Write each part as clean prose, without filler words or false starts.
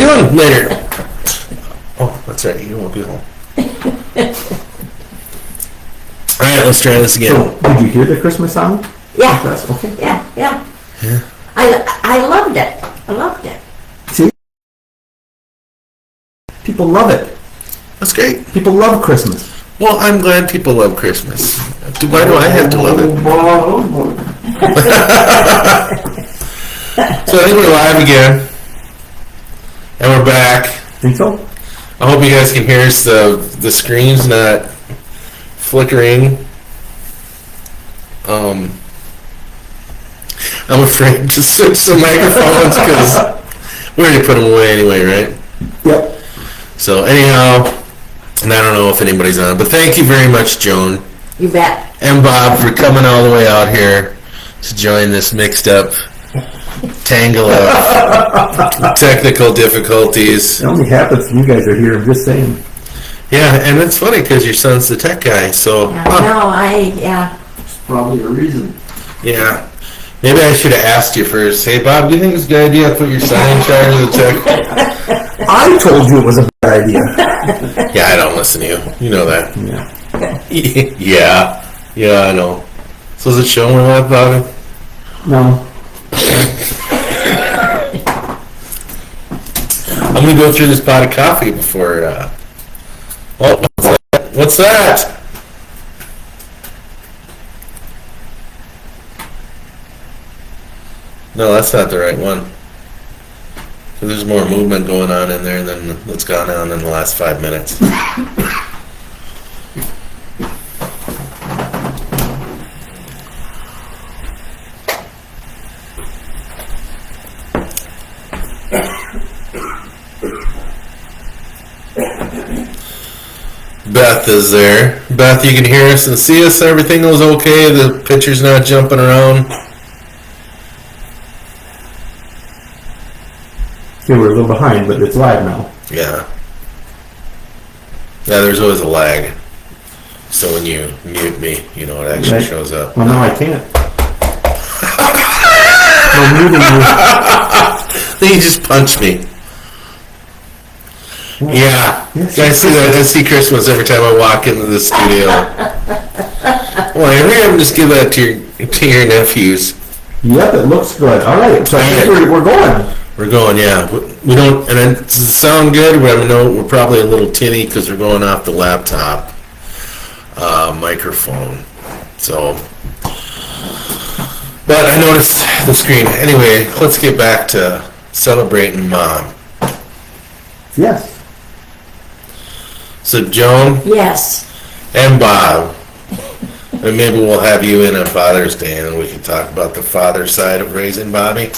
doing later? Oh, that's right. You won't be home. All right, let's try this again. So, did you hear the Christmas song? Yeah. That's okay. Yeah. Yeah. I loved it. I loved it. See? People love it. That's great. People love Christmas. Well, I'm glad people love Christmas. Why do I have to love it? So I think we're live again. And we're back. Think so? I hope you guys can hear us. The screen's not flickering. I'm afraid to switch some microphones because we already put them away anyway, right? Yep. So anyhow, and I don't know if anybody's on, but thank you very much, Joan You bet. and Bob, for coming all the way out here to join this mixed up tangle of technical difficulties. It only happens when you guys are here. I'm just saying. Yeah, and it's funny because your son's the tech guy, so Yeah. There's probably a reason. yeah. Maybe I should have asked you first. Hey, Bob, do you think it's a good idea to put your son in charge of the tech? I told you it was a bad idea. Yeah, I don't listen to you. You know that. Yeah. Yeah, I know. So is it showing that, Bobby? No. I'm going to go through this pot of coffee before... Oh, what's that? No, that's not the right one. So there's more movement going on in there than what's gone on in the last 5 minutes. Beth is there. Beth, you can hear us and see us? Everything was okay? The picture's not jumping around? Yeah, we're a little behind, but it's live now. Yeah. Yeah, there's always a lag. So when you mute me, you know, it actually shows up. Well, no, I can't. No muting you. Then you just punch me. Yeah. Yes, I see that. I see Christmas every time I walk into the studio. Well, maybe I'm just give that to your nephews. Yep, it looks good. All right, so I think we're going. We're going, yeah. We don't, and it does it sound good? I know we're probably a little tinny because we're going off the laptop microphone. So, but I noticed the screen. Anyway, let's get back to celebrating Mom. Yes. So, Joan Yes. and Bob, and maybe we'll have you in on Father's Day, and we can talk about the father side of raising Bobby.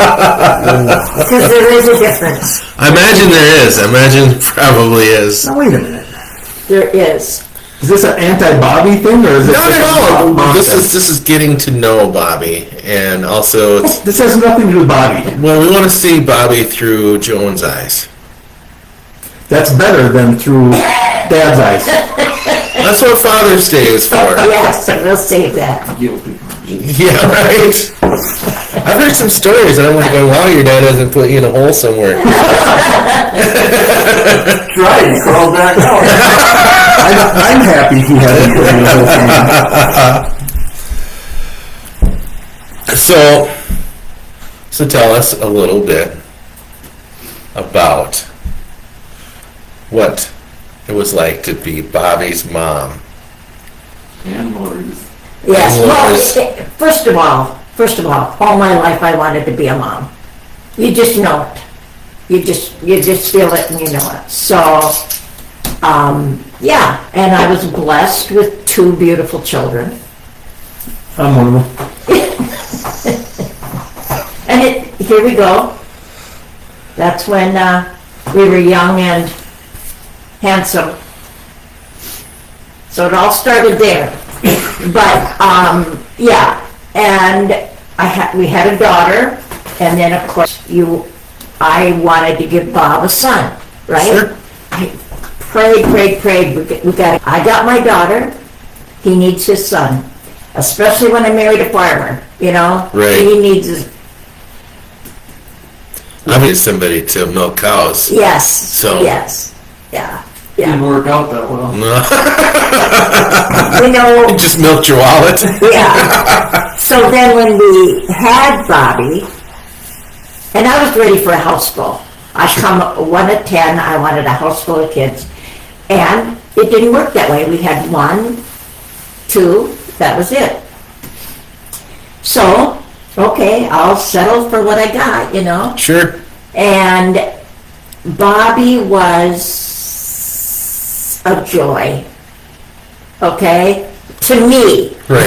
Because there is a difference. I imagine there is. I imagine probably is. Now, wait a minute. There is. Is this an anti-Bobby thing, or is it? Not at all. This is getting to know Bobby, and also it's, This has nothing to do with Bobby. well, we want to see Bobby through Joan's eyes. That's better than through Dad's eyes. That's what Father's Day is for. Yes, we'll save that. Guilty. Yeah, right. I've heard some stories, and I'm like, oh, wow, your dad hasn't put you in a hole somewhere. Right, he crawled back out. I'm happy he hasn't put in a whole thing. So tell us a little bit about what it was like to be Bobby's mom. And Lori's. Yes. Well, Well, it's- first of all my life I wanted to be a mom. You just know it. You just feel it and you know it. So, yeah, and I was blessed with 2 beautiful children. I'm one of them. And here we go. That's when we were young and handsome. So it all started there. But yeah, and we had a daughter, and then of course I wanted to give Bob a son, right? Sure. I prayed. I got my daughter. He needs his son, especially when I married a farmer. You know, Right. He needs I need somebody to milk cows. Yes. So- Yes. Yeah. Didn't Yeah. work out that well. You know. Just milked your wallet. Yeah. So then when we had Bobby, and I was ready for a house full. I come 1 of 10. I wanted a house full of kids, and it didn't work that way. We had 1, 2. That was it. So, okay, I'll settle for what I got, you know. Sure. And Bobby was a joy, okay, to me. Right.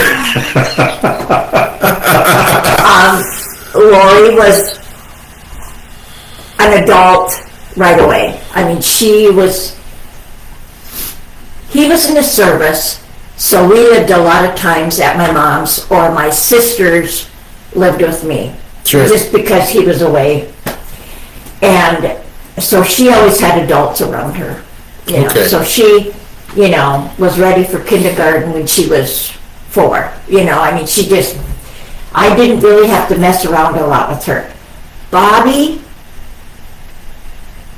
Lori was an adult right away. I mean, he was in the service, so we lived a lot of times at my mom's, or my sisters lived with me. Sure. Just because he was away. And so she always had adults around her. You know, Okay. so she, you know, was ready for kindergarten when she was 4. You know, I mean, I didn't really have to mess around a lot with her. Bobby,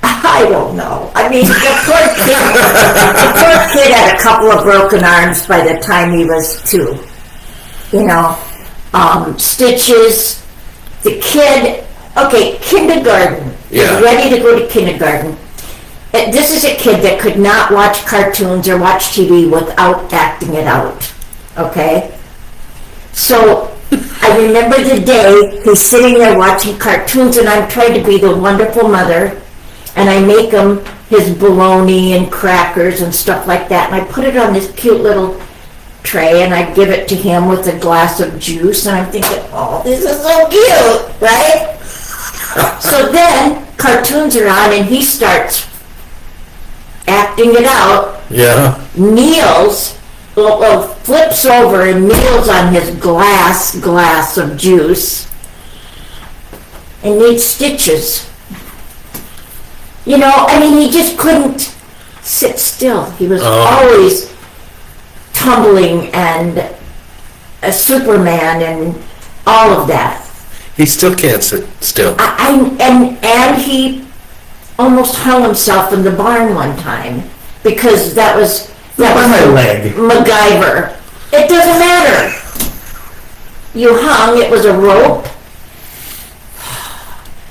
I don't know. I mean, the poor kid had a couple of broken arms by the time he was 2. You know, stitches. The kid, okay, kindergarten. Yeah. He's ready to go to kindergarten. This is a kid that could not watch cartoons or watch TV without acting it out. Okay? So, I remember the day he's sitting there watching cartoons and I'm trying to be the wonderful mother, and I make him his bologna and crackers and stuff like that, and I put it on this cute little tray and I give it to him with a glass of juice, and I'm thinking, oh, this is so cute, right? So then cartoons are on and he starts acting it out, Yeah. kneels, flips over and kneels on his glass of juice and needs stitches. You know, I mean, he just couldn't sit still. He was always tumbling and a Superman and all of that. He still can't sit still. And he almost hung himself in the barn one time because that was my leg. MacGyver. It doesn't matter. You hung. It was a rope.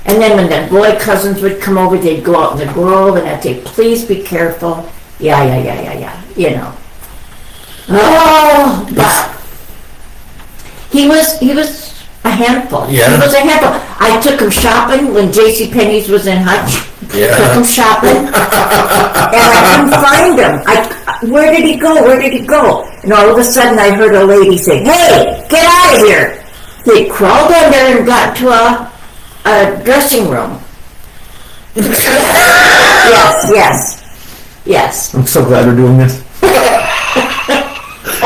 And then when the boy cousins would come over, they'd go out in the grove and I'd say, please be careful. Yeah. You know. Oh, but he was a handful. Yeah. He was a handful. I took him shopping when J.C. Penney's was in Hutch. Yeah. Took him shopping. And I couldn't find him. Where did he go? And all of a sudden I heard a lady say, hey, get out of here. He crawled down there and got to a dressing room. Yes. I'm so glad we're doing this.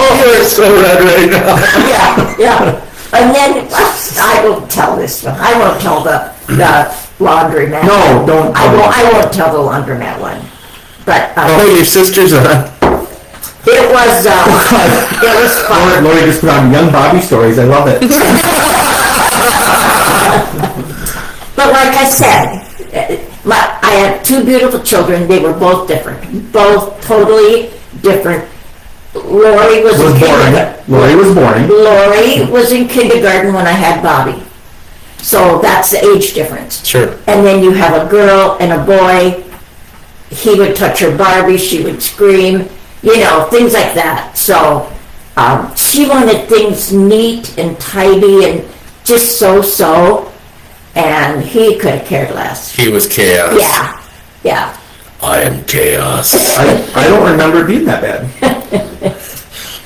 Oh, you're so red right now. Yeah. And then, I won't tell this one. I won't tell the laundromat. No, don't. I won't tell the laundromat one. But Oh, your sister's on. it was fun. Lori just put on Young Bobby stories. I love it. But like I said, I had 2 beautiful children. They were both different. Both totally different. Lori was in kindergarten. Lori was born. Lori was in kindergarten when I had Bobby. So that's the age difference. Sure. And then you have a girl and a boy. He would touch her Barbie, she would scream, you know, things like that. So she wanted things neat and tidy and just so, and he could have cared less. He was chaos. Yeah. I am chaos. I don't remember it being that bad.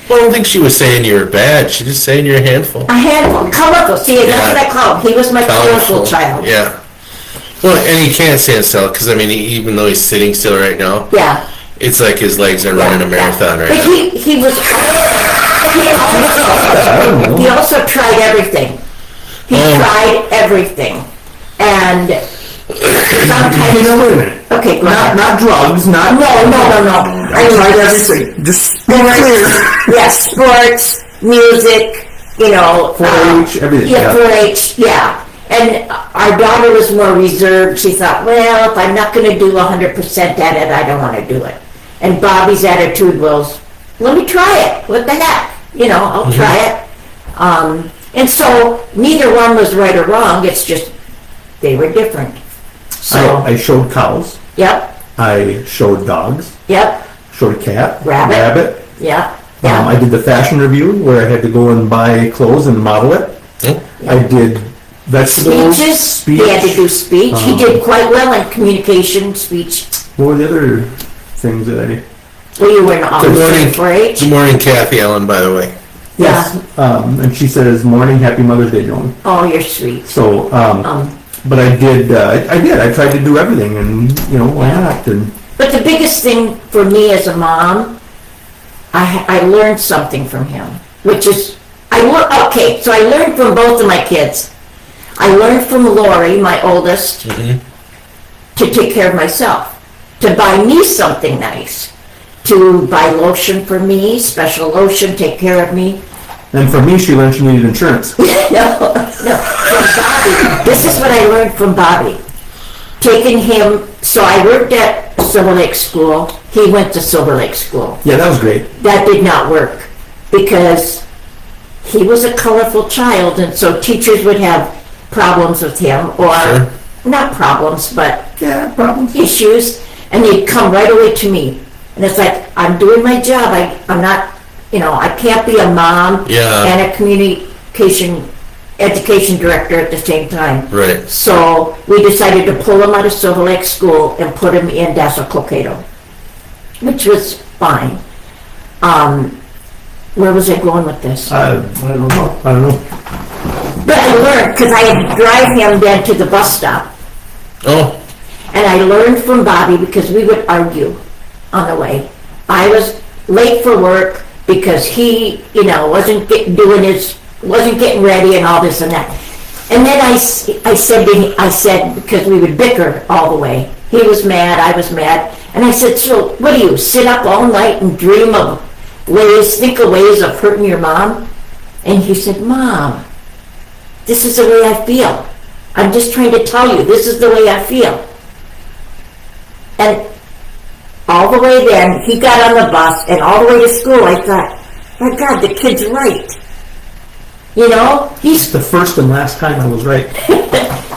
Well, I don't think she was saying you were bad. She was saying you're a handful. A handful, colorful. See, that's what I call him. He was my colorful child. Yeah. Well, and he can't stand still because, I mean, even though he's sitting still right now, Yeah. it's like his legs are running a marathon right But now. he also tried everything. He tried everything. And sometimes... Wait a minute. Okay, go ahead. Not drugs, not... No. I tried everything. Just be clear. Yes, sports, music, you know... 4-H, everything. Yeah, 4-H, yeah. And our daughter was more reserved. She thought, well, if I'm not going to do 100% at it, I don't want to do it. And Bobby's attitude was, let me try it. What the heck? I'll try it. And so neither one was right or wrong. It's just they were different. So I showed cows. Yep. I showed dogs. Yep. Showed a cat. Rabbit. Yep. I did the fashion review where I had to go and buy clothes and model it. I did vegetables. Speeches. He had to do speech. He did quite well in communication, speech. What were the other things that I did? Well, you were in Good morning, 4-H. good morning, Kathy Ellen, by the way. Yes. And she says, "Morning, Happy Mother's Day, Joan." Oh, you're sweet. So, but I did. I tried to do everything, and why not? And But the biggest thing for me as a mom, I learned something from him, which is, so I learned from both of my kids. I learned from Lori, my oldest, to take care of myself, to buy me something nice, to buy lotion for me, special lotion, take care of me. and for me, she learned she needed insurance. No, from Bobby. This is what I learned from Bobby. Taking him, so I worked at Silver Lake School. He went to Silver Lake School. Yeah, that was great. That did not work because he was a colorful child, and so teachers would have problems with him, or Sure. not problems, but Yeah, problems. issues, and they'd come right away to me. And it's like, I'm doing my job. I'm not, I can't be a mom Yeah. and a education director at the same time. Right. So we decided to pull him out of Silver Lake School and put him in Dassel Cokato, which was fine. Where was I going with this? I don't know. But I learned, because I had to drive him then to the bus stop. Oh, And I learned from Bobby because we would argue on the way. I was late for work because he, wasn't getting ready and all this and that. And then I said, because we would bicker all the way. He was mad, I was mad. And I said, so what do you, sit up all night and dream of think of ways of hurting your mom? And he said, Mom, this is the way I feel. I'm just trying to tell you, this is the way I feel. And all the way then, he got on the bus, and all the way to school, I thought, my God, the kid's right. It's the first and last time I was right.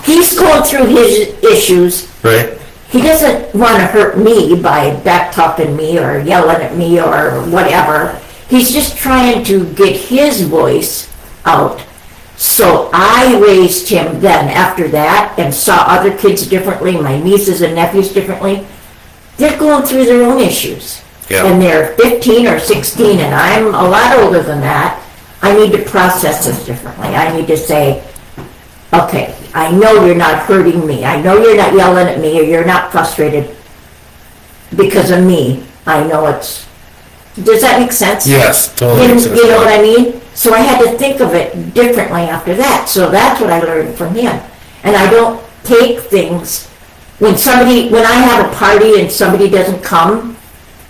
He's going through his issues. right. He doesn't want to hurt me by back-talking me or yelling at me or whatever. He's just trying to get his voice out. So I raised him then after that and saw other kids differently, my nieces and nephews differently. They're going through their own issues. Yeah. And they're 15 or 16, and I'm a lot older than that. I need to process this differently. I need to say, okay, I know you're not hurting me. I know you're not yelling at me, or you're not frustrated because of me. I know it's... Does that make sense? Yes, totally makes sense. You know what I mean? So I had to think of it differently after that. So that's what I learned from him. And I don't take things... When I have a party and somebody doesn't come,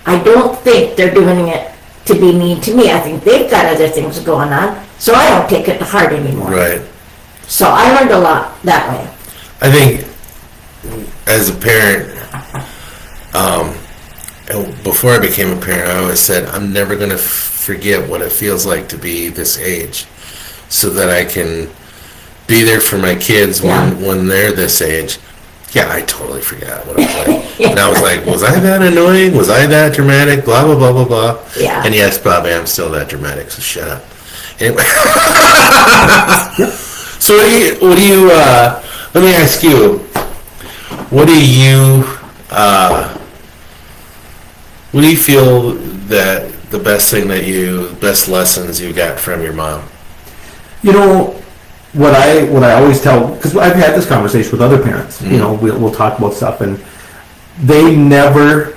I don't think they're doing it to be mean to me. I think they've got other things going on, so I don't take it to heart anymore. Right. So I learned a lot that way. I think as a parent, before I became a parent, I always said, I'm never going to forget what it feels like to be this age, so that I can be there for my kids when they're this age. Yeah, I totally forgot what I was like. And I was like, was I that annoying? Was I that dramatic? Blah, blah, blah, blah, blah. Yeah. And yes, Bobby, I'm still that dramatic, so shut up. Anyway. So what do you, let me ask you, what do you feel that the best lessons you got from your mom? What I always tell, because I've had this conversation with other parents, we'll talk about stuff, and they never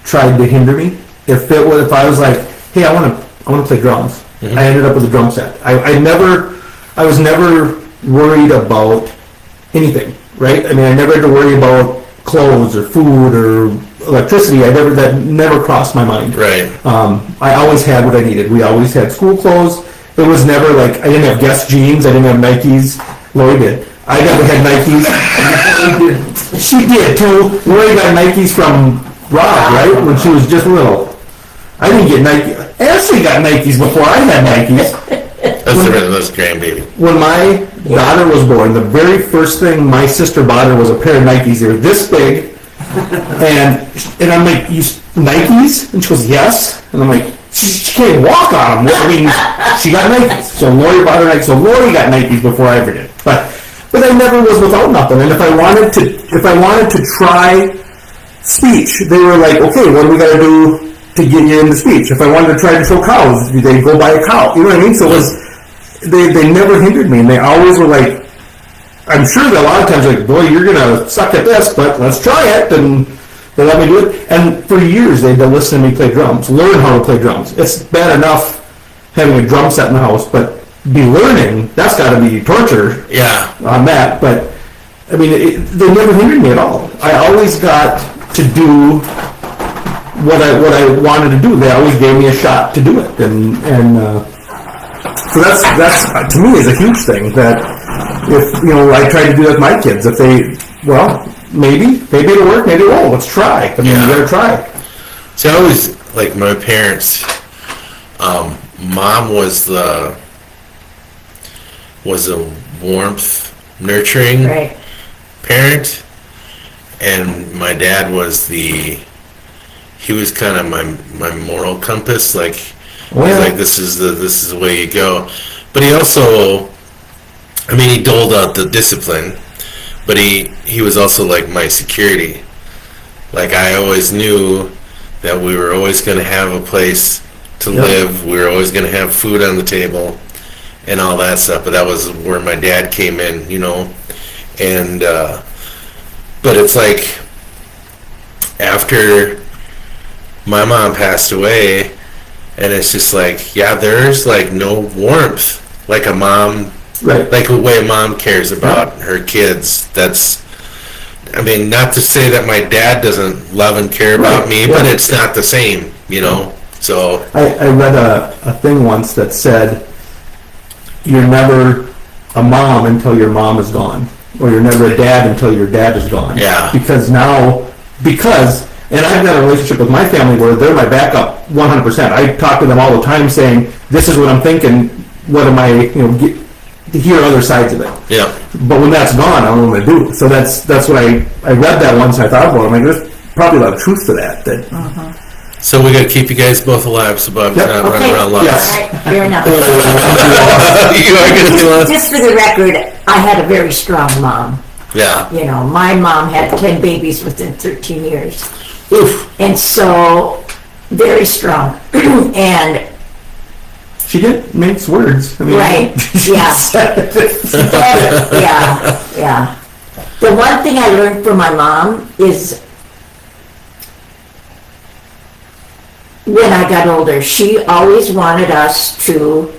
tried to hinder me. If I was like, hey, I want to play drums, I ended up with a drum set. I was never worried about anything, right? I mean, I never had to worry about clothes or food or electricity. That never crossed my mind. Right. I always had what I needed. We always had school clothes. It was never like, I didn't have Guess jeans, I didn't have Nikes. Lori did. I never had Nikes. She did too. Lori got Nikes from Rob, right? When she was just little. I didn't get Nikes. Ashley got Nikes before I had Nikes. That's grandbaby. When my daughter was born, the very first thing my sister bought her was a pair of Nikes. They were this big. And I'm like, you Nikes? And she goes, yes. And I'm like, she can't even walk on them. I mean, she got Nikes. So Lori bought her Nikes. So Lori got Nikes before I ever did. But I never was without nothing. And if I wanted to try speech, they were like, okay, what do we got to do to get you into speech? If I wanted to try to show cows, they'd go buy a cow. You know what I mean? So it was, they never hindered me. And they always were like, I'm sure that a lot of times like, boy, you're going to suck at this, but let's try it. And they let me do it. And for years, they'd listen to me play drums, learn how to play drums. It's bad enough having a drum set in the house, but be learning, that's got to be torture. Yeah. On that. But, I mean, they never hindered me at all. I always got to do what I wanted to do. They always gave me a shot to do it. And so that's to me is a huge thing that if, I try to do that with my kids. If they, maybe it'll work, maybe it won't. Let's try. I mean, you gotta try. So I always, like my parents, mom was a warmth, nurturing parent, and my dad was he was kind of my moral compass. Like, he's like, this is the way you go. But he also, I mean, he doled out the discipline, but he was also like my security. Like, I always knew that we were always going to have a place to live. We were always going to have food on the table and all that stuff. But that was where my dad came in, and but it's like after my mom passed away, and it's just like, there's like no warmth like a mom, like the way a mom cares about her kids. That's, I mean, not to say that my dad doesn't love and care about me, but it's not the same, So I read a thing once that said, you're never a mom until your mom is gone, or you're never a dad until your dad is gone. Yeah. Because and I've got a relationship with my family where they're my backup 100%. I talk to them all the time saying, this is what I'm thinking, what am I, to hear other sides of it. Yeah. But when that's gone, I don't know what to do. So that's what I read that once and I thought about it. I'm like, there's probably a lot of truth to that. So we got to keep you guys both alive, so Bob's not running around lost. Yes. All right, fair enough. You are going to do it. Just for the record, I had a very strong mom. Yeah. My mom had 10 babies within 13 years. Oof. And so, very strong. And she did mince words. I mean, right, yeah. Yeah. The one thing I learned from my mom is when I got older, she always wanted us to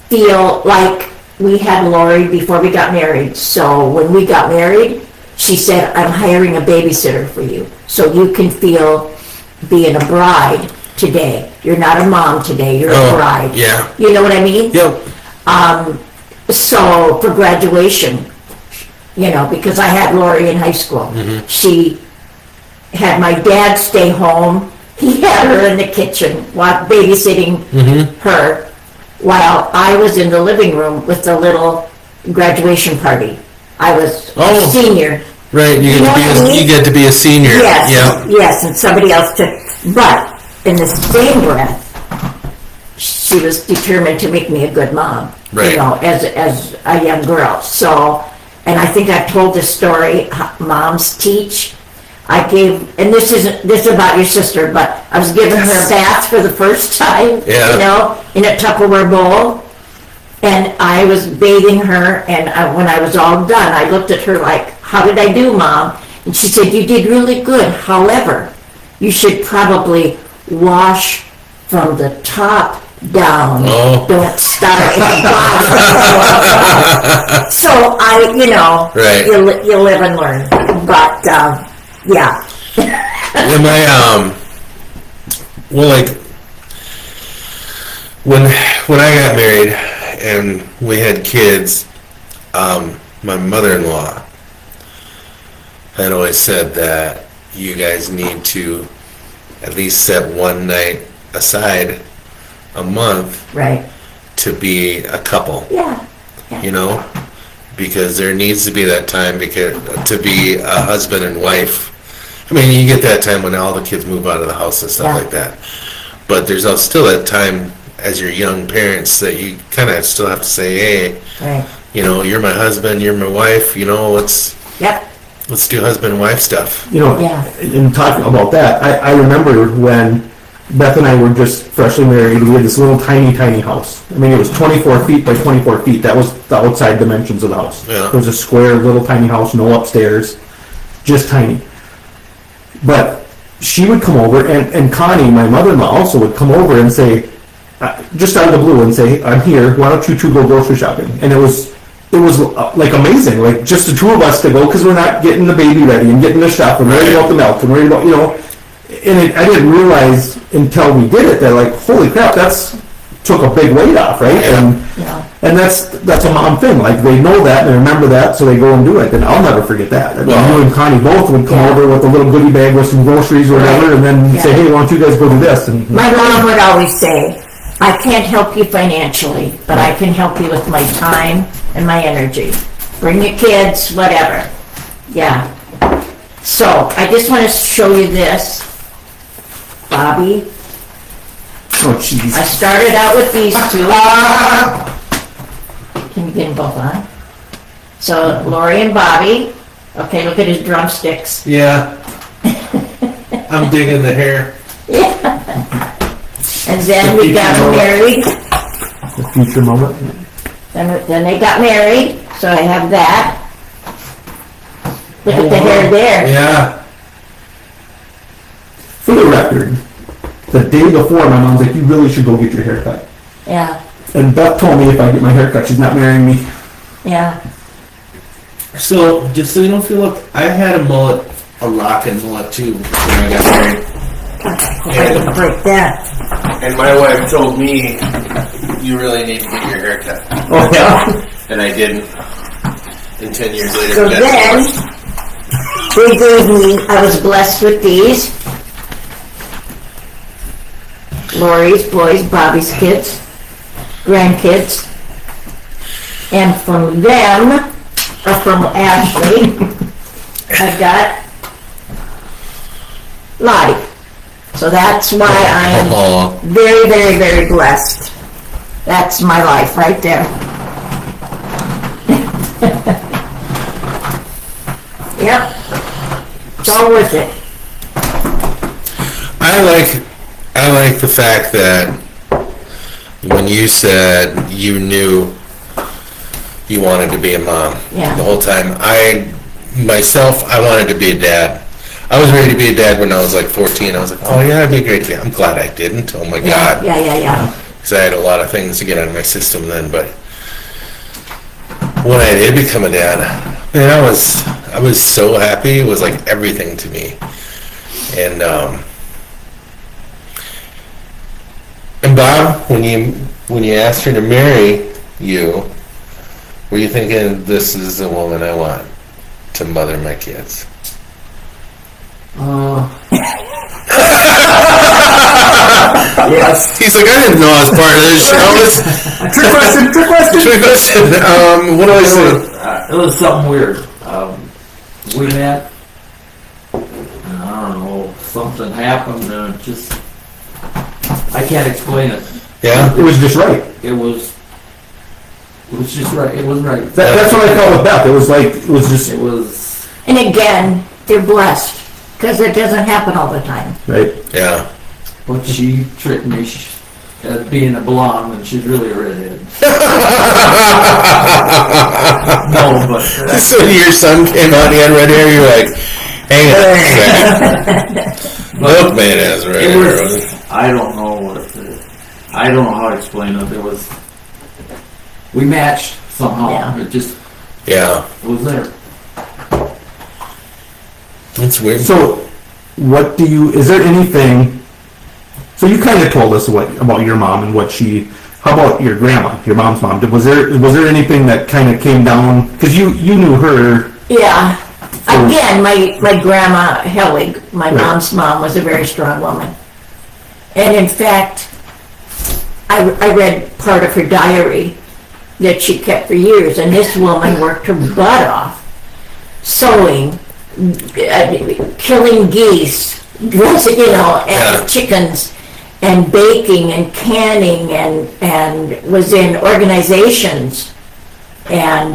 feel like we had Lori before we got married. So when we got married, she said, I'm hiring a babysitter for you so you can feel being a bride today. You're not a mom today, you're a bride. Yeah. You know what I mean? Yep. So for graduation, because I had Lori in high school, she had my dad stay home. He had her in the kitchen while babysitting her while I was in the living room with the little graduation party. I was a senior. Right, you get to be a senior. Yes, Yeah. yes, and somebody else took. But in the same breath, she was determined to make me a good mom. Right. As a young girl. So, and I think I've told this story. Moms teach. I gave, and this is about your sister, but I was giving her a bath for the first time. Yeah. In a Tupperware bowl. And I was bathing her, and when I was all done, I looked at her like, how did I do, Mom? And she said, you did really good. However, you should probably wash from the top down. Don't start at the bottom. So right. you live and learn. But, yeah. When I got married and we had kids, my mother-in-law had always said that you guys need to at least set one night aside a month Right, to be a couple, yeah. you know? Because there needs to be that time to be a husband and wife. I mean, you get that time when all the kids move out of the house and stuff Yeah. like that. But there's still that time as your young parents that you kind of still have to say, hey, Right, you know, you're my husband, you're my wife, you know, let's yep, do husband and wife stuff. You know, Yeah. in talking about that, I remember when Beth and I were just freshly married, we had this little tiny house. I mean, it was 24 feet by 24 feet. That was the outside dimensions of the house. Yeah. It was a square little tiny house, no upstairs, just tiny. But she would come over, and Connie, my mother-in-law, also would come over and say, just out of the blue, and say, I'm here, why don't you two go grocery shopping? And it was like amazing, like just the two of us to go, because we're not getting the baby ready and getting the stuff and worrying about the milk and worrying about, you know. And I didn't realize until we did it that, like, holy crap, took a big weight off, right? Yeah. And that's a mom thing. Like, they know that and they remember that, so they go and do it. And I'll never forget that. I mean, Well- you and Connie both would come over with a little goodie bag with some groceries or whatever, and then say, Yeah. hey, why don't you guys go do this? And my mom would always say, I can't help you financially, but I can help you with my time and my energy. Bring your kids, whatever. Yeah. So, I just want to show you this. Bobby, oh, jeez. I started out with these two. Can you get them both on? So, Lori and Bobby. Okay, look at his drumsticks. Yeah. I'm digging the hair. And then we got married. The future moment. Then they got married, so I have that. Look at the hair there. Yeah. For the record, the day before, my mom's like, you really should go get your hair cut. Yeah, And Beth told me if I get my hair cut, she's not marrying me. yeah. So, just so you don't feel like, I had a lock and mullet too when I got married. I can break that. And my wife told me, you really need to get your hair cut. Oh, yeah? And I didn't. And 10 years later, So we got then, divorced. they gave me, I was blessed with these. Lori's boys, Bobby's kids, grandkids. And from them, or from Ashley, I got Lottie. So that's why I am Aw. very, very, very blessed. That's my life right there. Yep. It's all worth it. I like the fact that when you said you knew you wanted to be a mom Yeah. the whole time, I wanted to be a dad. I was ready to be a dad when I was like 14. I was like, oh yeah, it'd be great to be. I'm glad I didn't. Oh my God. Yeah. Because I had a lot of things to get out of my system then. But when I did become a dad, man, I was so happy. It was like everything to me. And Bob, when you asked her to marry you, were you thinking, this is the woman I want to mother my kids? Yes. He's like, I didn't know I was part of this show. Trick question, trick question. Trick question. What do I say? It was something weird. We met, and I don't know, something happened, and it just, I can't explain it. Yeah? It was just right. It was just right. It was right. That's what I felt with Beth. It was like, it was just, It was, And again, they're blessed because it doesn't happen all the time. right? Yeah. but she tricked me as being a blonde, and she's really a redhead. No, but So your son came out, he had red hair, you're like, hang on a second. Look, man, has red it hair. was, I don't know I don't know how to explain it. It was, we matched somehow. Yeah. It just, Yeah. it was there. That's weird. So, what do you, is there anything, so you kind of told us about your mom and How about your grandma, your mom's mom? Was there anything that kind of came down? Because you knew her. Yeah. Again, my grandma Helig, my Right. mom's mom, was a very strong woman. And in fact, I read part of her diary that she kept for years, and this woman worked her butt off, sewing, killing geese, and chickens, and baking and canning, and was in organizations. And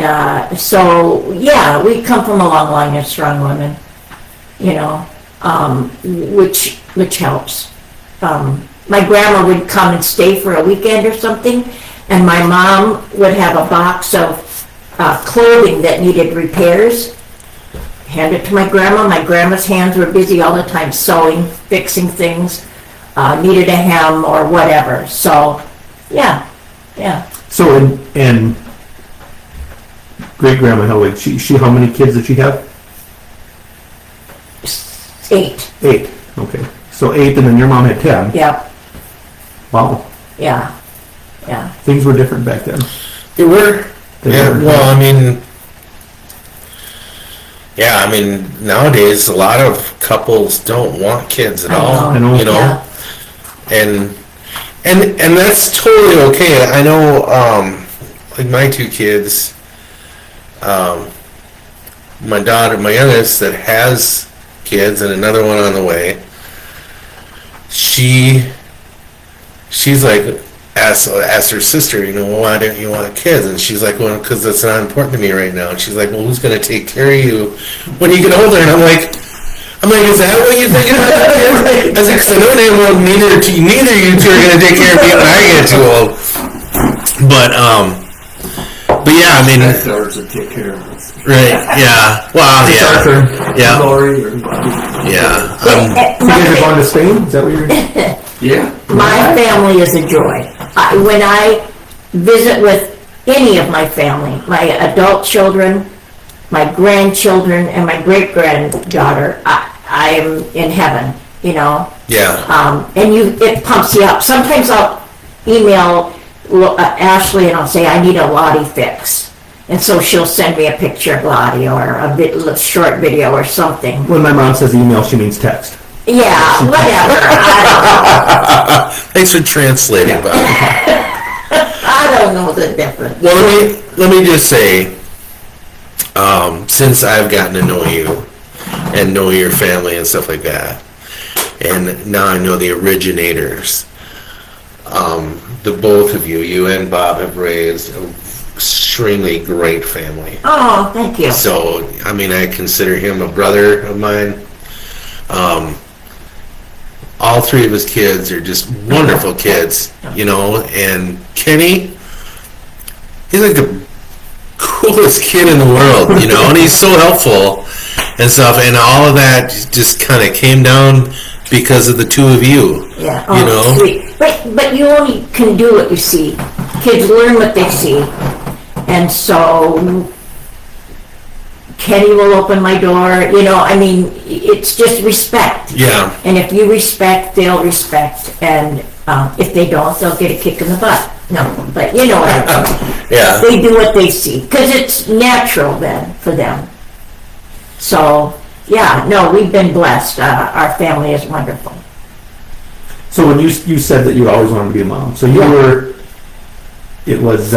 so, yeah, we come from a long line of strong women, which helps. My grandma would come and stay for a weekend or something, and my mom would have a box of clothing that needed repairs. Hand it to my grandma. My grandma's hands were busy all the time sewing, fixing things, needed a hem or whatever. So, yeah. So and great grandma Helig, she how many kids did she have? 8. 8. Okay. So 8, and then your mom had 10. Yep. Wow. Yeah. Things were different back then. They were. They were. Well, I mean, nowadays a lot of couples don't want kids at all. I know. Yeah. And that's totally okay. I know, like my 2 kids, my daughter, my youngest that has kids and another one on the way, she's like, asked her sister, why don't you want kids? And she's like, well, because that's not important to me right now. And she's like, well, who's going to take care of you when you get older? And I'm like, is that what you're thinking about? I was like, so no, well, neither you two are going to take care of me when I get too old. But yeah, I mean, That's ours to take care of us. right, yeah, well, yeah, Lori or yeah. You guys are going to Spain? Is that what you're? yeah. My family is a joy. When I visit with any of my family, my adult children, my grandchildren, and my great-granddaughter, I am in heaven, Yeah. And it pumps you up. Sometimes I'll email Ashley and I'll say, I need a Lottie fix. And so she'll send me a picture of Lottie or a short video or something. When my mom says email, she means text. Yeah, whatever. Thanks for translating, Bob. I don't know the difference. Well, let me just say, since I've gotten to know you and know your family and stuff like that, and now I know the originators, the both of you and Bob have raised an extremely great family. Oh, thank you. So, I consider him a brother of mine. All 3 of his kids are just wonderful kids, and Kenny, he's like the coolest kid in the world, and he's so helpful and stuff, and all of that just kind of came down because of the 2 of you. Yeah. Sweet. But you only can do what you see. Kids learn what they see. And so Kenny will open my door, it's just respect. Yeah. And if you respect, they'll respect. And if they don't, they'll get a kick in the butt. No, but you know what I mean. Yeah. They do what they see. Because it's natural then for them. So, yeah, no, we've been blessed. Our family is wonderful. So when you said that you always wanted to be a mom, so you were, it was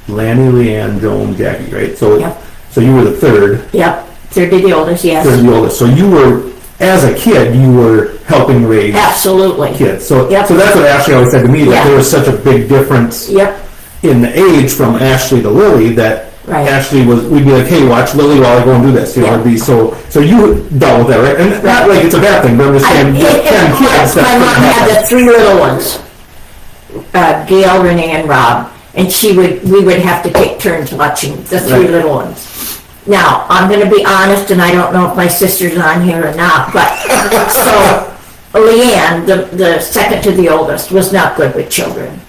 Lanny, Leanne, Joan, Jackie, right? So Yep. So you were the third. Yep, third to the oldest, yes. Third to the oldest. So you were, as a kid, you were helping raise Absolutely. kids. So Yep. so that's what Ashley always said to me, that Yeah. there was such a big difference Yep, in the age from Ashley to Lily, that Right. Ashley we'd be like, hey, watch Lily while I go and do this. Yeah. It'd be so you dealt with that, right? And not like it's a bad thing, but I'm just saying, you have 10 kids. my mom had the 3 little ones, Gail, Renee, and Rob, and we would have to take turns watching the 3 Right. little ones. Now, I'm gonna be honest, and I don't know if my sister's on here or not, but, so, Leanne, the second to the oldest, was not good with children,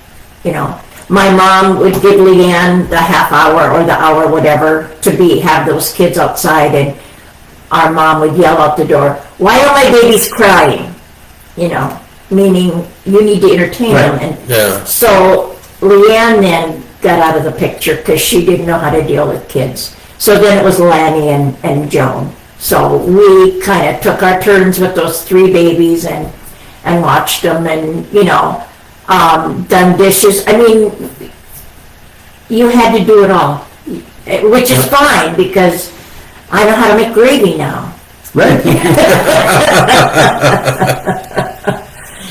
My mom would give Leanne the half hour or the hour, whatever, to have those kids outside, and our mom would yell out the door, "Why are my babies crying?" meaning you need to entertain them. Right. And Yeah. so Leanne then got out of the picture because she didn't know how to deal with kids. So then it was Lanny and Joan. So we kind of took our turns with those 3 babies and watched them and, done dishes. I mean, you had to do it all, which is fine because I know how to make gravy now. Right.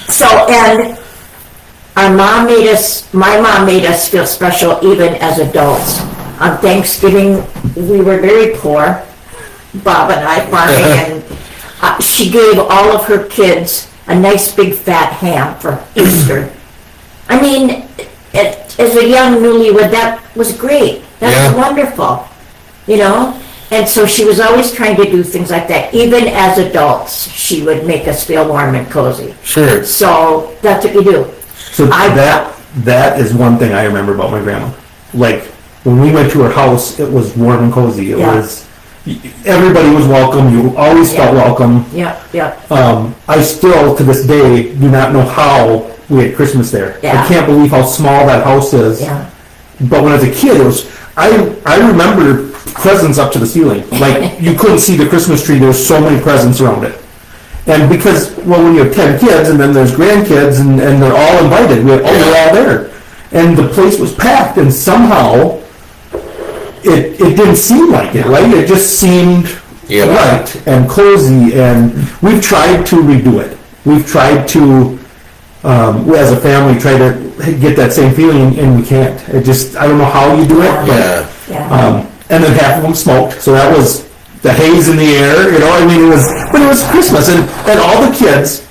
So, and my mom made us feel special even as adults. On Thanksgiving, we were very poor, Bob and I farming, and she gave all of her kids a nice big fat ham for Easter. I mean, as a young newlywed, that was great. That was wonderful, And so she was always trying to do things like that. Even as adults, she would make us feel warm and cozy. Sure. So that's what you do. So that is one thing I remember about my grandma. Like, when we went to her house, it was warm and cozy. It was, everybody was welcome. You always felt welcome. Yeah. I still, to this day, do not know how we had Christmas there. Yeah. I can't believe how small that house is. Yeah. But when I was a kid, it was, I remember presents up to the ceiling. Like, you couldn't see the Christmas tree. There was so many presents around it. And because, when you have 10 kids and then there's grandkids and they're all invited, we're all there. And the place was packed, and somehow it didn't seem like it, right? It just seemed right and cozy, and we've tried to redo it. We've tried to, as a family, try to get that same feeling, and we can't. I don't know how you do it, but, and then half of them smoked, so that was the haze in the air, but it was Christmas, and all the kids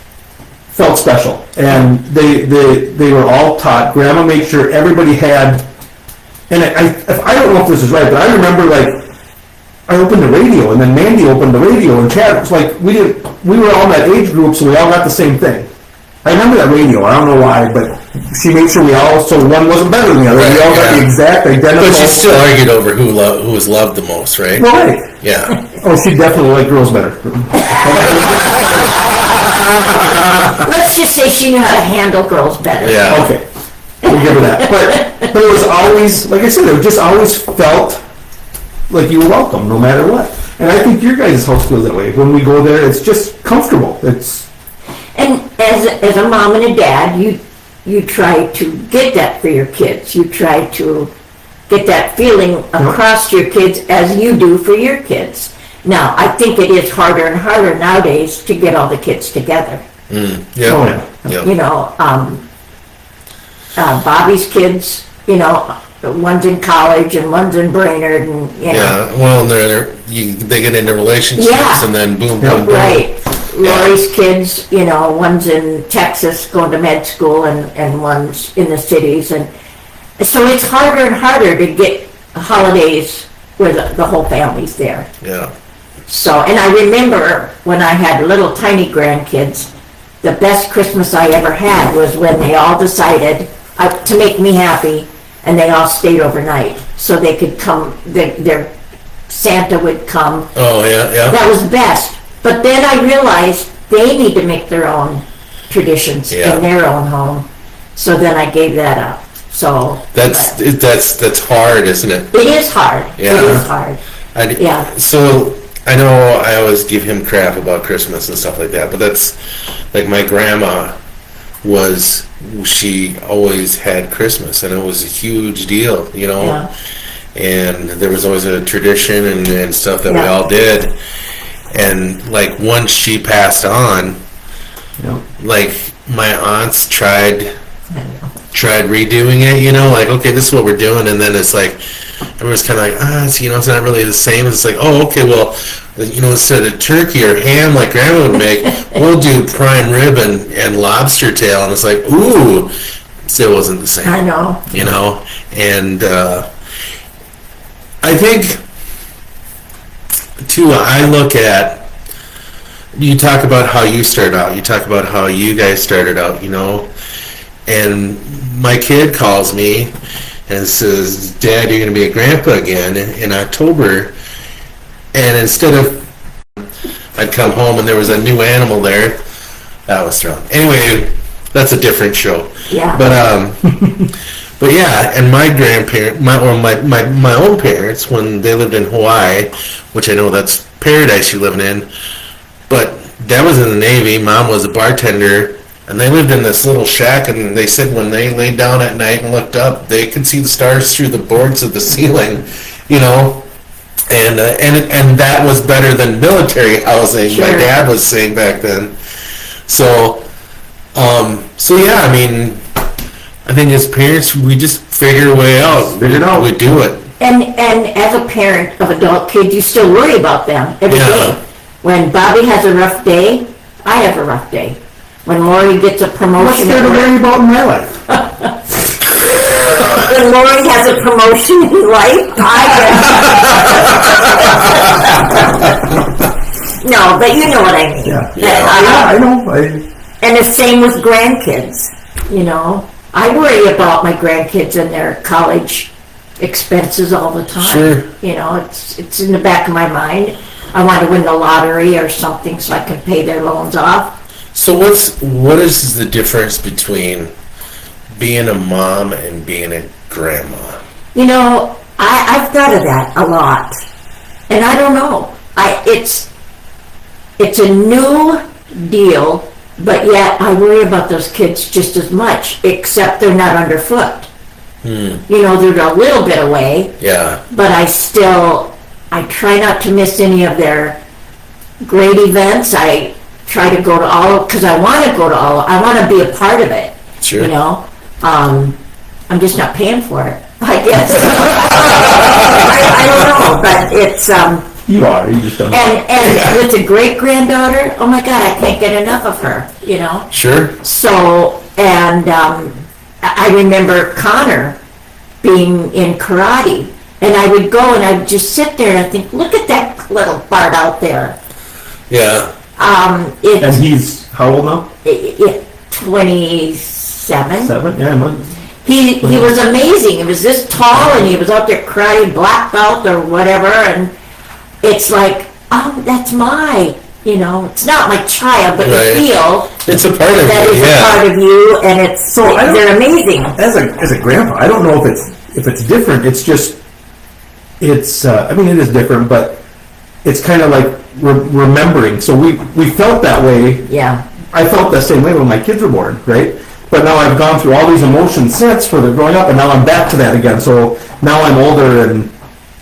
felt special, and they were all taught. Grandma made sure everybody had, and I don't know if this is right, but I remember, like, I opened the radio, and then Mandy opened the radio, and Chad was like, we were all in that age group, so we all got the same thing. I remember that radio, I don't know why, but she made sure so one wasn't better than the other. We all got the exact identical. But you still argued over who was loved the most, right? Right. Yeah. Oh, she definitely liked girls better. Let's just say she knew how to handle girls better. Yeah. Okay. We'll give her that. But it was always, like I said, it just always felt like you were welcome, no matter what. And I think your guys' house feels that way. When we go there, it's just comfortable. And as a mom and a dad, you try to get that for your kids. You try to get that feeling across to your kids as you do for your kids. Now, I think it is harder and harder nowadays to get all the kids together. Bobby's kids, one's in college and one's in Brainerd, and well, they get into relationships and then boom, boom, boom. Right. Lori's kids, one's in Texas going to med school and one's in the cities, and so it's harder and harder to get holidays where the whole family's there. Yeah. So, and I remember when I had little tiny grandkids, the best Christmas I ever had was when they all decided to make me happy, and they all stayed overnight so they could come. Their Santa would come. Oh yeah. That was best. But then I realized they need to make their own traditions in their own home. So then I gave that up. So that's hard, isn't it? it is hard. Yeah. It is hard. So I know I always give him crap about Christmas and stuff like that, but that's like my grandma she always had Christmas, and it was a huge deal, Yeah. And there was always a tradition and stuff that we all did. And like once she passed on, like my aunts tried redoing it, like, okay, this is what we're doing, and then it's like everyone's kind of like, it's not really the same. It's like, oh, okay, well, instead of turkey or ham like Grandma would make, we'll do prime rib and lobster tail, and it's like, ooh, it still wasn't the same. I know. And I think too, I look at, you talk about how you start out, you talk about how you guys started out, and my kid calls me and says, Dad, you're going to be a grandpa again in October, and instead of, I'd come home and there was a new animal there, That was thrown. Anyway, that's a different show. Yeah. But yeah, and my my own parents, when they lived in Hawaii, which I know that's paradise you're living in, but Dad was in the Navy, Mom was a bartender, and they lived in this little shack, and they said when they laid down at night and looked up, they could see the stars through the boards of the ceiling, you know, and that was better than military housing. Sure. My dad was saying back then. So yeah, I mean, I think as parents, we just figure a way out. Figure it out. We do it. And as a parent of adult kids, you still worry about them every day. When Bobby has a rough day, I have a rough day. When Lori gets a promotion, What's there to worry about in my life? when Lori has a promotion in life, No, but you know what I mean. Yeah. That, I know. and the same with grandkids, you know. I worry about my grandkids and their college expenses all the time. Sure. You know, it's in the back of my mind. I want to win the lottery or something so I can pay their loans off. So what is the difference between being a mom and being a grandma? You know, I've thought of that a lot, and I don't know. It's a new deal, but yet I worry about those kids just as much, except they're not underfoot. You know, they're a little bit away. Yeah. But I try not to miss any of their great events. I try to go to all, because I want to go to all, I want to be a part of it. Sure. You know, I'm just not paying for it, I guess. I don't know, but it's, You are. You just don't know. and with the great granddaughter, oh my God, I can't get enough of her, you know? Sure. So, and I remember Connor being in karate, and I would go and I would just sit there and I think, look at that little Bart out there. Yeah. And he's how old now? 27. 7? Yeah, He was amazing. He was this tall, and he was out there karate black belt or whatever, and it's like, oh, that's you know, it's not my child, but Right. you feel It's a part of that you, it's a yeah. part of you, and it's they're amazing. As a grandpa, I don't know if it's different. It's just I mean, it is different, but it's kind of like remembering. So we felt that way. Yeah. I felt the same way when my kids were born, right? But now I've gone through all these emotions since for the growing up, and now I'm back to that again. So now I'm older, and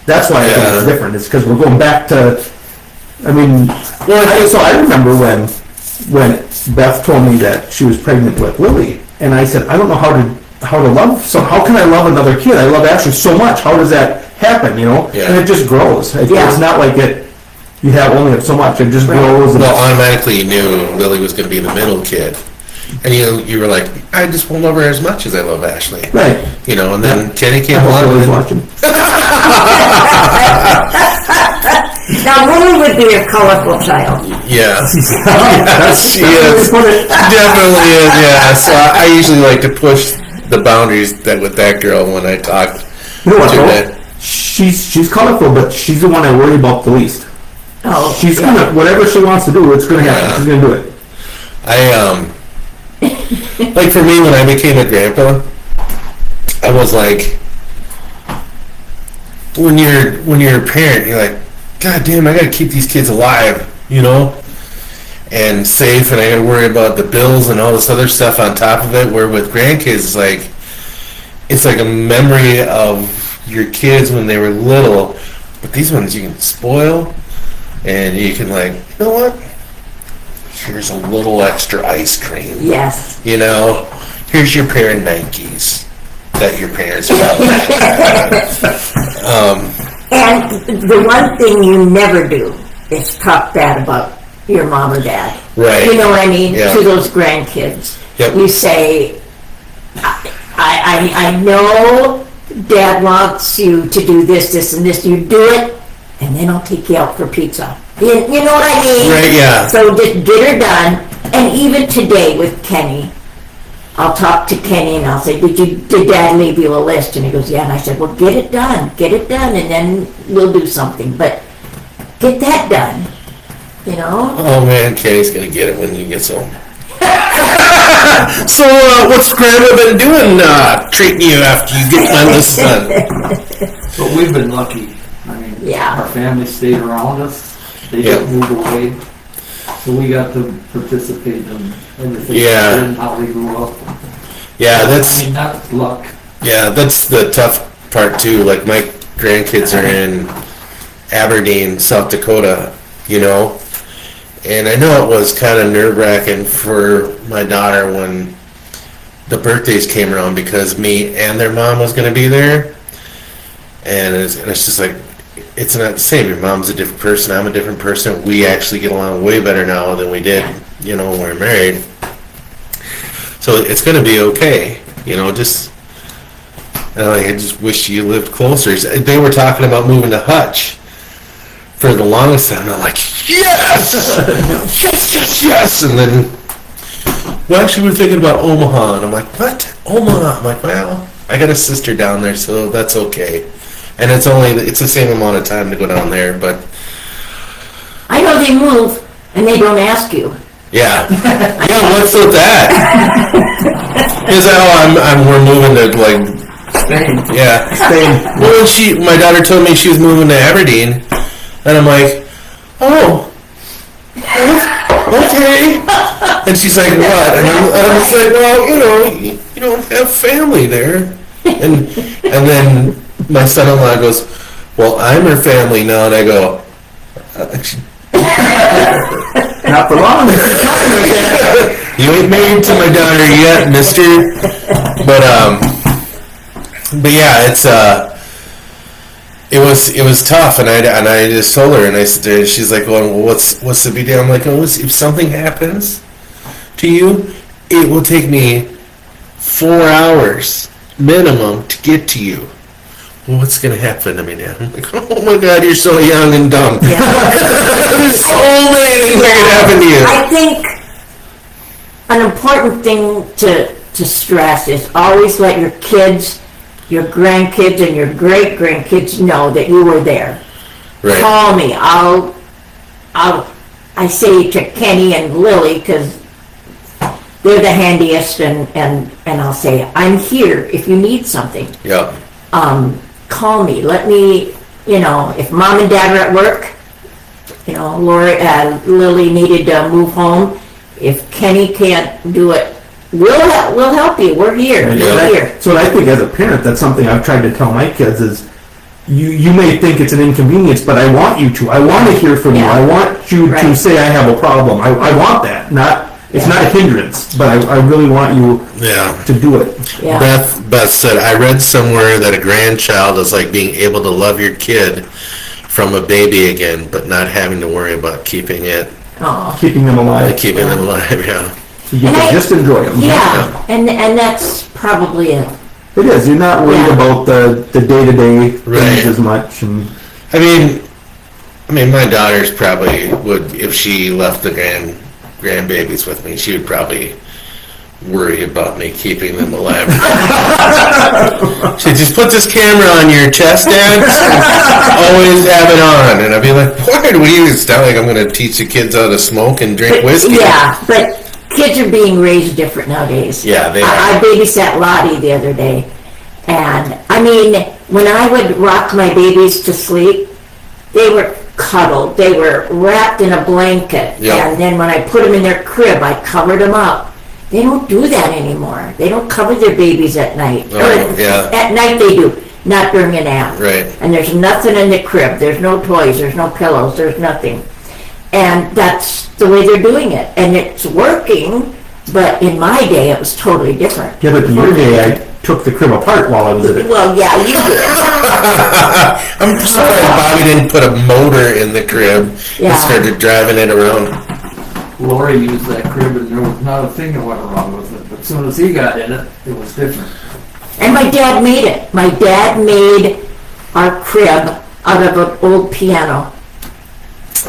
that's why I think it's different. It's because we're going back to. I mean, so I remember when Beth told me that she was pregnant with Lily, and I said, I don't know how to love. So how can I love another kid? I love Ashley so much. How does that happen? You know, Yeah. and it just grows. It's not like you have so much. It just grows. And Well, automatically you knew Lily was going to be the middle kid. And you were like, I just won't love her as much as I love Ashley. right. You know, and then Kenny came I hope along. Lily's And watching. Now, Lily would be a colorful child. yeah. Yes, she is. Definitely is, yeah. So I usually like to push the boundaries with that girl when I talk You know what, to though? that. She's colorful, but she's the one I worry about the least. Oh, She's gonna whatever she wants to do, it's gonna happen. Yeah. She's gonna do it. Like for me, when I became a grandpa, I was like, when you're a parent, you're like, God damn, I gotta keep these kids alive, you know, and safe, and I gotta worry about the bills and all this other stuff on top of it. Where with grandkids, it's like a memory of your kids when they were little, but these ones you can spoil, and you can you know what? Here's a little extra ice cream. yes. You know, here's your pair of Nikes that your parents probably had. And the one thing you never do is talk bad about your mom or dad. Right. You know what I mean? Yeah. To those grandkids. Yep. You say, I know Dad wants you to do this, this, and this. You do it, and then I'll take you out for pizza. You know what I mean? Right, yeah. So just get her done. And even today with Kenny, I'll talk to Kenny and I'll say, did Dad leave you a list? And he goes, yeah. And I said, well, get it done, and then we'll do something. But get that done, you know? Oh man, Kenny's gonna get it when he gets home. So, what's Grandma been doing, treating you after you get my little son? But we've been lucky. I mean, Yeah. our family stayed around us. They Yeah. didn't move away. So we got to participate in everything. Yeah. And how we grew up. Yeah, I that's mean, that's luck. the tough part too. Like my grandkids are in Aberdeen, South Dakota, you know, and I know it was kind of nerve-wracking for my daughter when the birthdays came around because me and their mom was going to be there, and it's just like, it's not the same. Your mom's a different person, I'm a different person. We actually get along way better now than we did, you know, when we were married. So it's going to be okay, you know, just, I just wish you lived closer. They were talking about moving to Hutch for the longest time. I'm like, yes! Yes, yes, yes! And then, well, actually, we're thinking about Omaha. And I'm like, what? Omaha? I'm like, well, I got a sister down there, so that's okay. And it's the same amount of time to go down there, but I know they move and they don't ask you. yeah. Yeah, what's with that? Is that we're moving to, like, Spain. yeah. Well, my daughter told me she was moving to Aberdeen, and I'm like, oh, okay. And she's like, what? And I was like, well, you know, you don't have family there. And then my son-in-law goes, well, I'm her family now, and I go, Not for long. you ain't married to my daughter yet, mister. But yeah, it was tough, and I just told her, and I said, she's like, well, what's the big deal? I'm like, oh, if something happens to you, it will take me 4 hours minimum to get to you. Well, what's gonna happen to me now? I'm like, oh my God, you're so young and dumb. There's so many things that can happen to you. I think an important thing to stress is always let your kids, your grandkids, and your great-grandkids know that you were there. Right. Call me. I say to Kenny and Lily, because they're the handiest, and I'll say, I'm here if you need something. Yeah. Call me. Let me, you know, if Mom and Dad are at work, you know, Lily needed to move home. If Kenny can't do it, we'll help you. We're here. We're here. So I think as a parent, that's something I've tried to tell my kids is, you may think it's an inconvenience, but I want you to. I want to hear from you. Yeah. I want you to Right. say I have a problem. I want that. It's not a hindrance, but I really want you Yeah. to do it. Yeah. Beth said, I read somewhere that a grandchild is like being able to love your kid from a baby again, but not having to worry about keeping Oh. Keeping them alive. them alive. Yeah. You can And just enjoy them. Yeah, and that's probably it. It is. You're not worried Yeah. about the day-to-day Right. things as much. And I mean, my daughter's probably would, if she left the grandbabies with me, she would probably worry about me keeping them alive. She'd just put this camera on your chest, Dad. Always have it on. And I'd be like, what do you? It's not like I'm going to teach the kids how to smoke and drink whiskey. Yeah, but kids are being raised different nowadays. Yeah, they I are. babysat Lottie the other day, and I mean, when I would rock my babies to sleep, they were cuddled, they were wrapped in a blanket, Yep. and then when I put them in their crib, I covered them up. They don't do that anymore. They don't cover their babies at night. Oh, Or yeah. At night they do, not during a nap. Right. And there's nothing in the crib. There's no toys. There's no pillows. There's nothing. And that's the way they're doing it. And it's working, but in my day, it was totally different. yeah, but in your day, I took the crib apart while I was at it. Well, yeah, you did. I'm surprised Bobby didn't put a motor in the crib Yeah. and started driving it around. Lori used that crib and there was not a thing that went wrong with it. But as soon as he got in it, it was different. And my dad made it. My dad made our crib out of an old piano.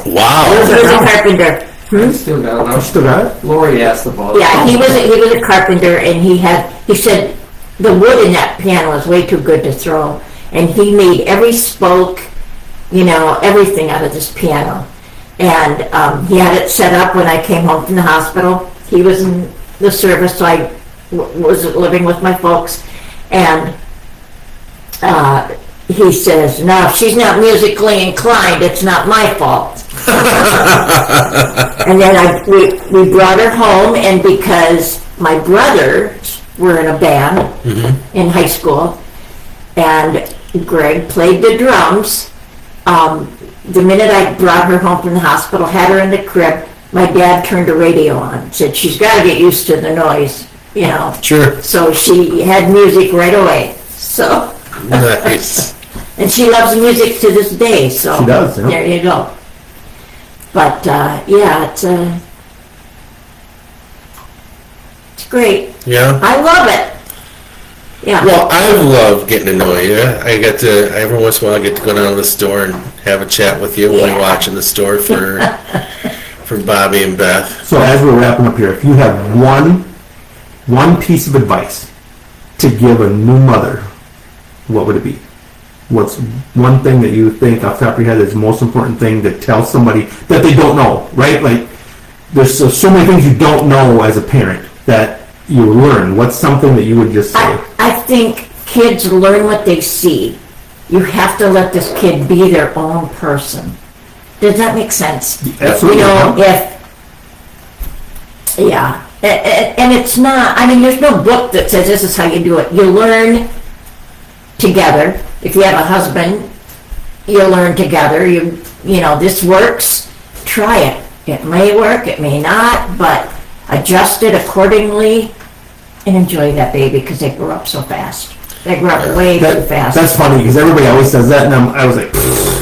He Wow. was a carpenter. I still got it. Still got it? Lori asked about it. Yeah, he was a carpenter, and he said the wood in that piano was way too good to throw, and he made every spoke, you know, everything out of this piano. And he had it set up when I came home from the hospital. He was in the service. I was living with my folks, and he says, "No, if she's not musically inclined, it's not my fault." And then we brought her home, and because my brothers were in a band in high school, and Greg played the drums, the minute I brought her home from the hospital, had her in the crib, my dad turned the radio on, said she's got to get used to the noise, you know. Sure. So she had music right away. So Nice. and she loves music to this day. So She does, yeah. there you go. But yeah, it's great. Yeah. I love it. Yeah. Well, I love getting to know you. Every once in a while I get to go down to the store and have a chat with you while you're watching the store for Bobby and Beth. So as we're wrapping up here, if you have one piece of advice to give a new mother, what would it be? What's one thing that you think off the top of your head is the most important thing to tell somebody that they don't know, right? Like, there's so many things you don't know as a parent that you learn. What's something that you would just say? I think kids learn what they see. You have to let this kid be their own person. Does that make sense? Absolutely. You know, and it's not, I mean, there's no book that says this is how you do it. You learn together. If you have a husband, you learn together. You know, this works, try it. It may work, it may not, but adjust it accordingly and enjoy that baby because they grow up so fast. They grow up way too fast. That's funny because everybody always says that, and I was like,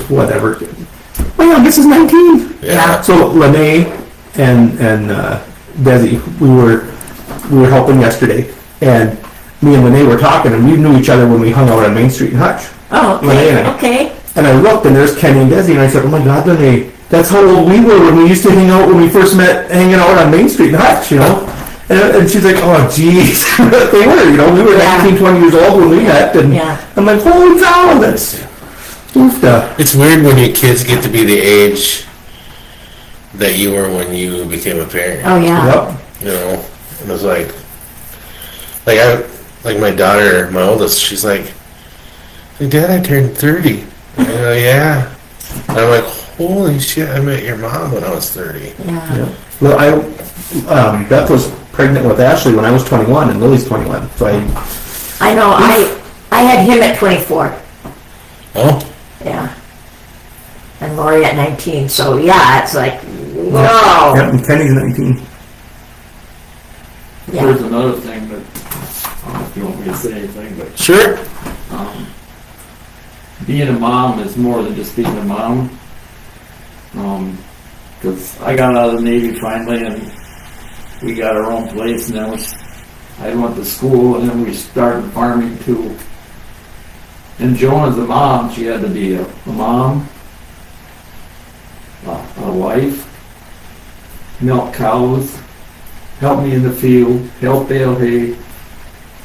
whatever. My youngest is 19. Yeah. So Lene and Desi, we were helping yesterday, and me and Lene were talking, and we knew each other when we hung out on Main Street in Hutch. Oh, Lene and okay, I. okay. And I looked, and there's Kenny and Desi, and I said, "Oh my God, Lene, that's how old we were when we used to hang out when we first met, hanging out on Main Street in Hutch, you know." And she's like, "Oh, geez." They were, you know, we were 19, 20 years old when we met, and I'm like, "Holy cow, that's oofta." It's weird when your kids get to be the age that you were when you became a parent. Oh, yeah. Yep. You know, it was like my daughter, my oldest, she's like, "Hey, Dad, I turned 30. I go, "Yeah." And I'm like, "Holy shit, I met your mom when I was 30. Yeah. Well, Beth was pregnant with Ashley when I was 21, and Lily's 21. So I know, I had him at 24. Oh, Yeah. And Lori at 19. So yeah, it's like, whoa. Yep, and Kenny's 19. Yeah. There's another thing that, I don't know if you want me to say anything, but sure. being a mom is more than just being a mom. Because I got out of the Navy finally, and we got our own place, and then I went to school, and then we started farming too. And Joan, as a mom, she had to be a mom, a wife, milk cows, help me in the field, help bale hay.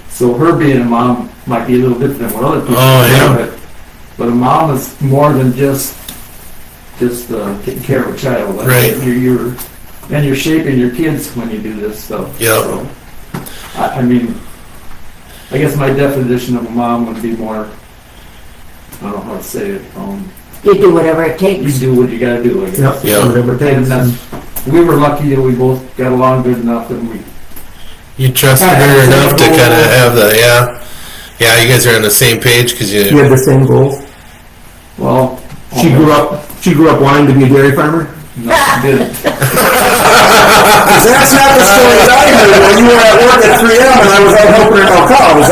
So her being a mom might be a little different than what other people do. But a mom is more than just taking care of a child. Like, Right. You're shaping your kids when you do this stuff. Yeah. So, I mean, I guess my definition of a mom would be more, I don't know how to say it. You do whatever it You takes. do what you gotta do, I guess. Yep. Yeah. Whatever it And takes. we were lucky that we both got along good enough that we. You trusted her enough to kind of have the, yeah, you guys are on the same page because You had the same goals. Well, She grew up wanting to be a dairy farmer. No, she didn't. That's not the story that I heard when you were at work at 3M and I was out helping her milk cows.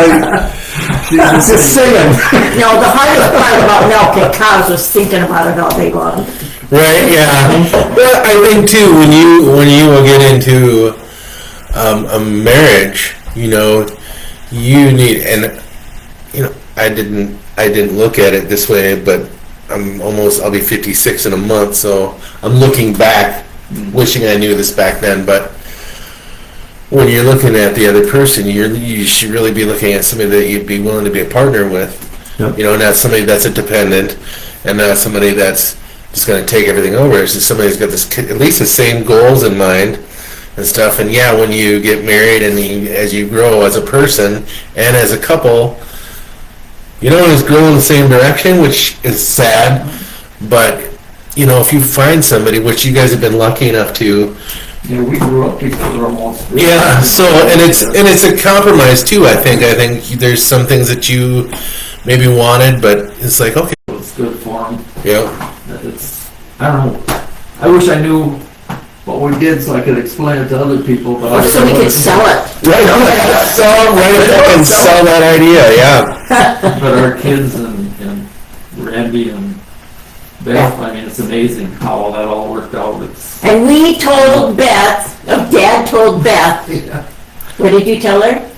I was just saying. No, the hardest part about milking cows was thinking about it all day long. Right, yeah. Well, I think too, when you will get into a marriage, you know, you need, and you know, I didn't look at it this way, but I'll be 56 in a month, so I'm looking back, wishing I knew this back then, but when you're looking at the other person, you should really be looking at somebody that you'd be willing to be a partner with. Yep. You know, not somebody that's a dependent, and not somebody that's just going to take everything over. It's just somebody who's got at least the same goals in mind, and stuff. And yeah, when you get married and as you grow as a person and as a couple, you don't always grow in the same direction, which is sad. But you know, if you find somebody, which you guys have been lucky enough to. Yeah, we grew up together almost. Yeah, so and it's a compromise too. I think there's some things that you maybe wanted, but it's like, okay, It's good for them. yeah, I don't know. I wish I knew what we did so I could explain it to other people, but I So we could sell it. right on, sell that idea, yeah. But our kids and Randy and Beth, I mean, it's amazing how all that all worked out. And we told Beth, Dad told Beth, what did you tell her?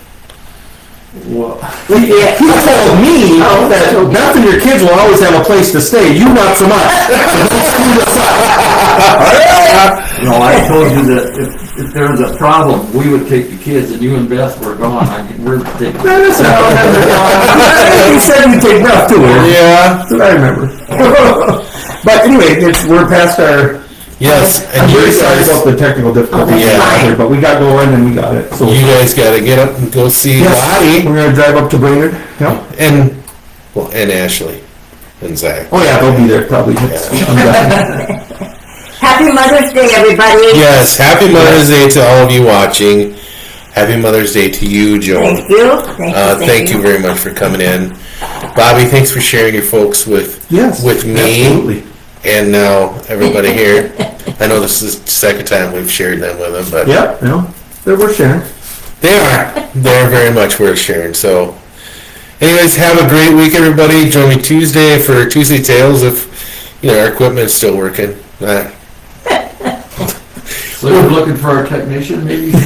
Well, He told me that Beth and your kids will always have a place to stay. You not so much. no, I told you that if there was a problem, we would take the kids, and you and Beth were gone. I mean, we're taking. That's not what I remember. He said you take Beth to her. Yeah. That's what I remember. But anyway, we're past our. Yes, I'm and you very sorry guys, about the technical difficulties Yeah. out here, but we got going and we got it. So you guys got to get up and go see yes, Lottie we're gonna drive up to Brainerd. Yep. and Ashley and Zach. Oh yeah, they'll be there probably. I'm done. Happy Mother's Day, everybody. Yes, happy Mother's Day to all of you watching. Happy Mother's Day to you, Joan. Thank you. Thank you very much for coming in. Bobby, thanks for sharing your folks with me. Absolutely. And now everybody here. I know this is the second time we've shared them with them, but Yep. No, they're worth sharing. they are. They're very much worth sharing. So, anyways, have a great week, everybody. Join me Tuesday for Tuesday Tales if our equipment's still working. So you're looking for our technician, maybe? Hey,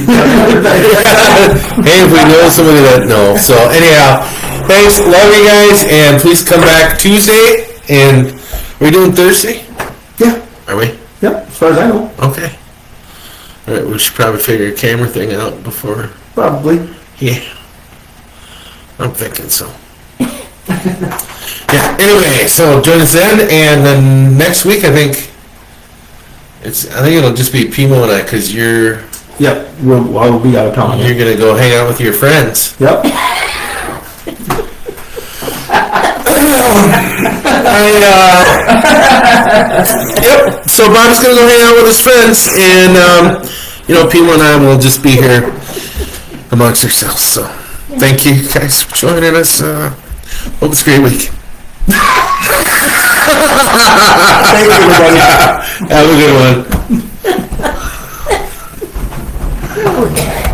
if we know somebody that knows. So anyhow, thanks. Love you guys, and please come back Tuesday. And we're doing Thursday. Yeah. Are we? Yep. As far as I know, Okay. All right. We should probably figure a camera thing out before. probably. Yeah. I'm thinking so. Yeah. Anyway, so join us then, and then next week I think it'll just be Pimo and I, because you're Yep. We'll be out of town. gonna go hang out with your friends. Yep. Yep. So Bob's gonna go hang out with his friends, and Pimo and I will just be here amongst ourselves. So, thank you guys for joining us. Hope it's a great week. Thank you, everybody. Have a good one. Okay.